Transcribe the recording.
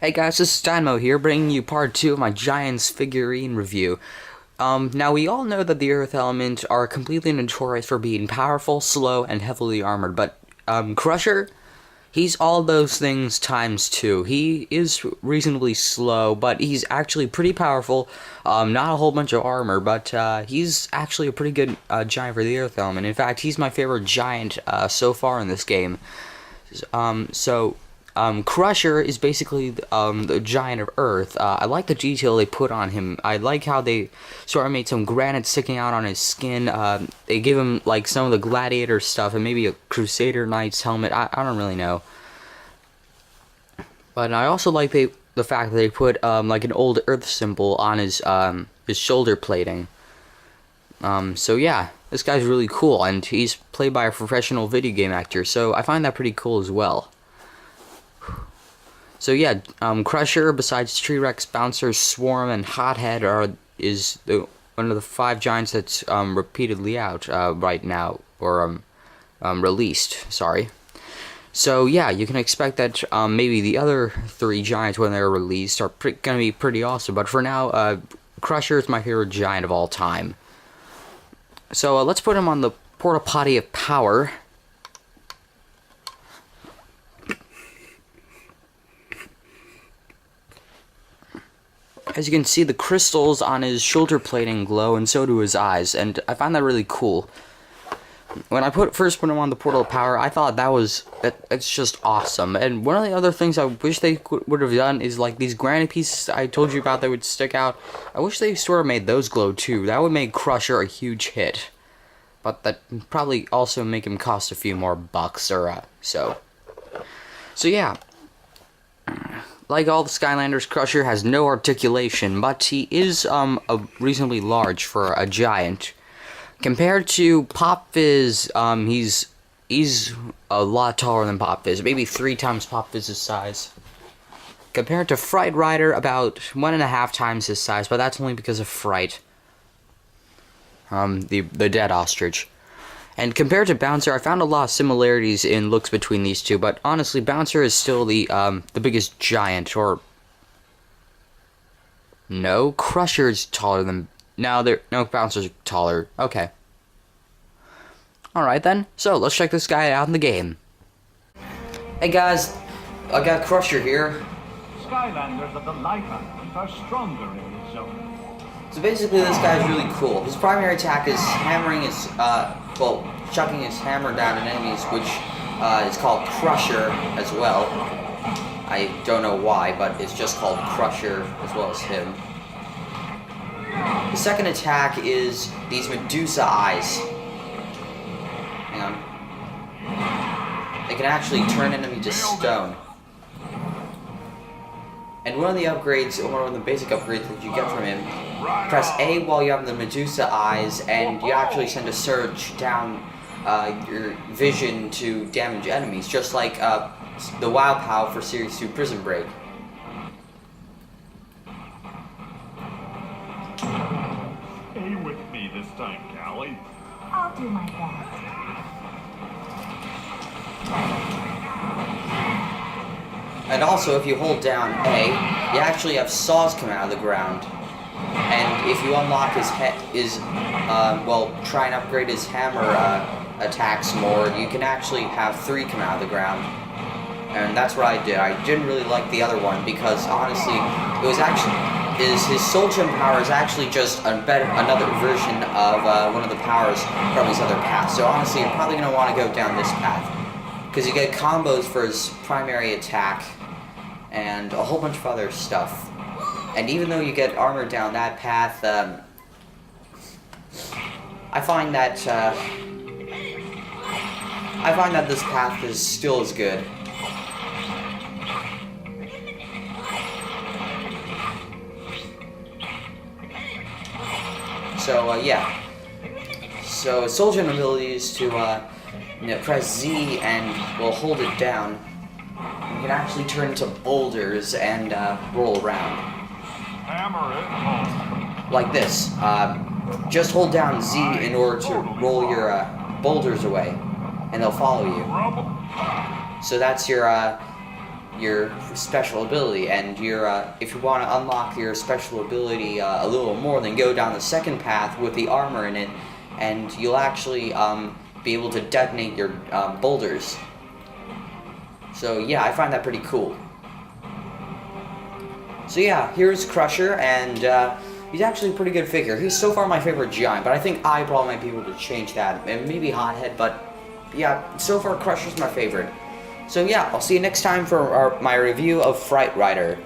Hey guys, this is Dynamo here, bringing you part 2 of my Giants figurine review. Now we all know that the Earth Element are completely notorious for being powerful, slow, and heavily armored, but, Crusher, he's all those things times 2. He is reasonably slow, but he's actually pretty powerful, not a whole bunch of armor, but, he's actually a pretty good, giant for the Earth Element. In fact, he's my favorite giant, so far in this game. Crusher is basically the giant of Earth. I like the detail they put on him. I like how they sort of made some granite sticking out on his skin. They give him like some of the gladiator stuff and maybe a Crusader Knight's helmet. I don't really know. But I also like the fact that they put like an old Earth symbol on his shoulder plating. So yeah, this guy's really cool, and he's played by a professional video game actor, so I find that pretty cool as well. So yeah, Crusher, besides T-Rex, Bouncer, Swarm, and Hothead, is one of the 5 giants that's repeatedly out right now, or released. Sorry. So yeah, you can expect that maybe the other 3 giants, when they're released, are gonna be pretty awesome. But for now, Crusher is my favorite giant of all time. So let's put him on the porta potty of power. As you can see, the crystals on his shoulder plating glow, and so do his eyes, and I find that really cool. When I first put him on the portal of power, I thought it's just awesome. And one of the other things I wish they would have done is like these granite pieces I told you about that would stick out. I wish they sort of made those glow too. That would make Crusher a huge hit. But that would probably also make him cost a few more bucks or so. So yeah. Like all the Skylanders, Crusher has no articulation, but he is reasonably large for a giant. Compared to Pop Fizz, he's a lot taller than Pop Fizz, maybe 3 times Pop Fizz's size. Compared to Fright Rider, about 1.5 times his size, but that's only because of Fright, the dead ostrich. And compared to Bouncer, I found a lot of similarities in looks between these two, but honestly, Bouncer is still the biggest giant, or... No, Crusher's taller than... No, Bouncer's taller. Okay. Alright then, so let's check this guy out in the game. Hey guys, I got Crusher here. Skylanders of the light element are stronger in this zone. So basically, this guy's really cool. His primary attack is hammering his, chucking his hammer down at enemies, which is called Crusher as well. I don't know why, but it's just called Crusher as well as him. The second attack is these Medusa eyes. Hang on. They can actually turn enemy to stone. And one of the upgrades, or one of the basic upgrades that you get from him, press A while you have the Medusa eyes, and you actually send a surge down your vision to damage enemies, just like the WoW POW for Series 2 Prison Break. Stay with me this time, Callie. I'll do my best. And also, if you hold down A, you actually have saws come out of the ground. And if you unlock try and upgrade his hammer attacks more, you can actually have 3 come out of the ground. And that's what I did. I didn't really like the other one because honestly, his soul gem power is actually just another version of one of the powers from his other path. So honestly, you're probably gonna want to go down this path because you get combos for his primary attack and a whole bunch of other stuff. And even though you get armor down that path, I find that this path is still as good. So yeah. So soul gem ability is to press Z and we'll hold it down. You can actually turn into boulders and roll around. Hammer it home. Like this. Just hold down Z in order to roll your boulders away, and they'll follow you. So that's your your special ability, and if you want to unlock your special ability a little more, then go down the second path with the armor in it, and you'll actually be able to detonate your boulders. So yeah, I find that pretty cool. So yeah, here's Crusher, and he's actually a pretty good figure. He's so far my favorite giant, but I think Eyebrow might be able to change that, and maybe Hothead, but yeah, so far Crusher's my favorite. So yeah, I'll see you next time for my review of Fright Rider.